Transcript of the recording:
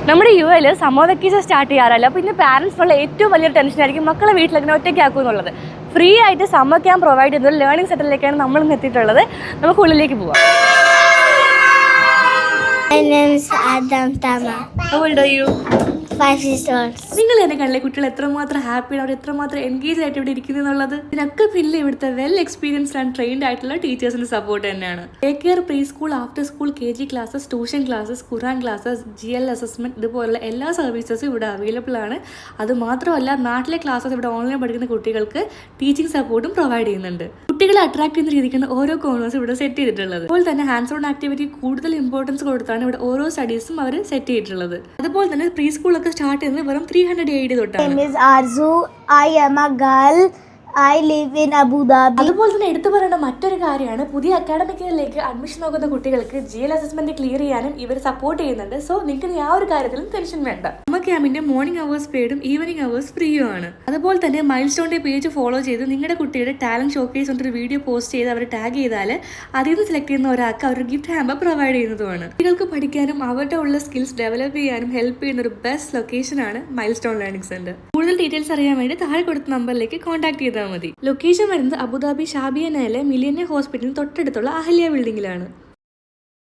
നമ്മുടെ യുഎയിൽ summer vacation start ചെയ്യാറല്ല. അപ്പോൾ ഇന്ന് പാരൻസിനുള്ള ഏറ്റവും വലിയൊരു ടെൻഷനായിരിക്കും മക്കളെ വീട്ടിലെങ്ങനെ ഒറ്റയ്ക്കാക്കും എന്നുള്ളത്. ഫ്രീ ആയിട്ട് സമ്മർ ക്യാമ്പ് പ്രൊവൈഡ് ചെയ്യുന്ന ഒരു ലേണിംഗ് സെന്ററിലേക്കാണ് നമ്മൾ ഇന്ന് എത്തിയിട്ടുള്ളത്. നമുക്ക് ഉള്ളിലേക്ക് പോവാം. My name is Adam Tama. How old are you? 5 years. നിങ്ങൾ എന്നെ കണ്ടില്ലേ കുട്ടികൾ എത്രമാത്രം ഹാപ്പിയാണ്, അവർ എത്രമാത്രം എൻഗേജ് ആയിട്ട് ഇവിടെ ഇരിക്കുന്നത് എന്നുള്ളത്. ഇതിനൊക്കെ പിന്നെ ഇവിടുത്തെ വെൽ എക്സ്പീരിയൻസ്ഡ് ആൻഡ് ട്രെയിൻഡ് ആയിട്ടുള്ള ടീച്ചേഴ്സിന്റെ സപ്പോർട്ട് തന്നെയാണ്. Day care, preschool, after school, KG classes, tuition classes, Quran classes, GL assessment, ഇതുപോലുള്ള എല്ലാ സർവീസസും ഇവിടെ അവൈലബിൾ ആണ്. അത് മാത്രമല്ല നാട്ടിലെ ക്ലാസ്സസ് ഇവിടെ ഓൺലൈൻ പഠിക്കുന്ന കുട്ടികൾക്ക് ടീച്ചിങ് സപ്പോർട്ടും പ്രൊവൈഡ് ചെയ്യുന്നുണ്ട്. കുട്ടികളെ അട്രാക്ട് ചെയ്യുന്ന രീതിക്കാണ് ഓരോ കോർണേഴ്സ് ഇവിടെ സെറ്റ് ചെയ്തിട്ടുള്ളത്. അതുപോലെ തന്നെ ഹാൻഡ്സ് ഓൺ ആക്ടിവിറ്റി കൂടുതൽ ഇമ്പോർട്ടൻസ് കൊടുത്താണ് ഇവിടെ ഓരോ സ്റ്റഡീസും അവർ സെറ്റ് ചെയ്തിട്ടുള്ളത്. അതുപോലെ തന്നെ പ്രീ സ്കൂളൊക്കെ സ്റ്റാർട്ട് ചെയ്യുന്നത് വെറും 380 തൊട്ടാണ്. My name is Arzu. I am a girl. I live in Abu Dhabi. അതുപോലെ തന്നെ എടുത്തു പറയേണ്ട മറ്റൊരു കാര്യമാണ്, പുതിയ അക്കാഡമിക് ഇയറിലേക്ക് അഡ്മിഷൻ നോക്കുന്ന കുട്ടികൾക്ക് GL അസസ്മെന്റ് ക്ലിയർ ചെയ്യാനും ഇവർ സപ്പോർട്ട് ചെയ്യുന്നുണ്ട്. സോ നിങ്ങൾക്ക് ആ ഒരു കാര്യത്തിലും ടെൻഷൻ വേണ്ട. സമ്മർ ക്യാമ്പിന്റെ മോർണിംഗ് അവേഴ്സ് പെയ്ഡും ഈവനിങ് അവേഴ്സ് ഫ്രീയും ആണ്. അതുപോലെ തന്നെ മൈൽ സ്റ്റോണിന്റെ പേജ് ഫോളോ ചെയ്ത് നിങ്ങളുടെ കുട്ടിയുടെ ടാലന്റ് ഷോക്കേസ് കൊണ്ടൊരു വീഡിയോ പോസ്റ്റ് ചെയ്ത് അവർ ടാഗ് ചെയ്താൽ അതിൽ നിന്ന് സെലക്ട് ചെയ്യുന്ന ഒരാൾക്ക് അവർ ഗിഫ്റ്റ് ഹാമ്പർ പ്രൊവൈഡ് ചെയ്യുന്നതുമാണ്. കുട്ടികൾക്ക് പഠിക്കാനും അവരുടെ ഉള്ള സ്കിൽസ് ഡെവലപ്പ് ചെയ്യാനും ഹെൽപ്പ് ചെയ്യുന്ന ഒരു ബെസ്റ്റ് ലൊക്കേഷൻ ആണ് മൈൽ സ്റ്റോൺ ലേണിംഗ് സെന്റർ. കൂടുതൽ ഡീറ്റെയിൽസ് അറിയാൻ വേണ്ടി താഴെ കൊടുത്ത നമ്പറിലേക്ക് കോൺടാക്ട് ചെയ്താൽ മതി. ലൊക്കേഷൻ വരുന്നത് അബുദാബി ഷാബിയ നയിലെ മില്ലേനിയർ ഹോസ്പിറ്റലിന് തൊട്ടടുത്തുള്ള അഹല്യ ബിൽഡിംഗിലാണ്.